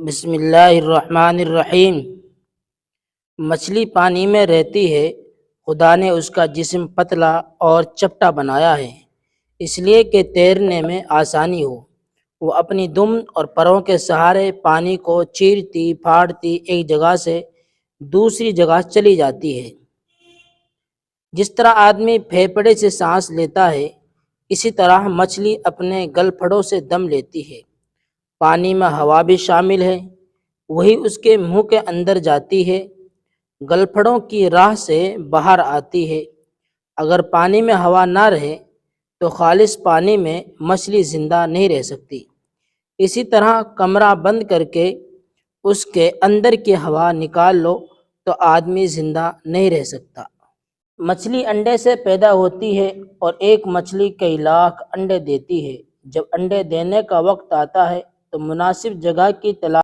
بسم اللہ الرحمن الرحیم۔ مچھلی پانی میں رہتی ہے۔ خدا نے اس کا جسم پتلا اور چپٹا بنایا ہے اس لیے کہ تیرنے میں آسانی ہو۔ وہ اپنی دم اور پروں کے سہارے پانی کو چیرتی پھاڑتی ایک جگہ سے دوسری جگہ چلی جاتی ہے۔ جس طرح آدمی پھیپھڑے سے سانس لیتا ہے، اسی طرح مچھلی اپنے گل پھڑوں سے دم لیتی ہے۔ پانی میں ہوا بھی شامل ہے، وہی اس کے منہ کے اندر جاتی ہے، گلپھڑوں کی راہ سے باہر آتی ہے۔ اگر پانی میں ہوا نہ رہے تو خالص پانی میں مچھلی زندہ نہیں رہ سکتی۔ اسی طرح کمرہ بند کر کے اس کے اندر کی ہوا نکال لو تو آدمی زندہ نہیں رہ سکتا۔ مچھلی انڈے سے پیدا ہوتی ہے اور ایک مچھلی کئی لاکھ انڈے دیتی ہے۔ جب انڈے دینے کا وقت آتا ہے تو مناسب جگہ کی تلاش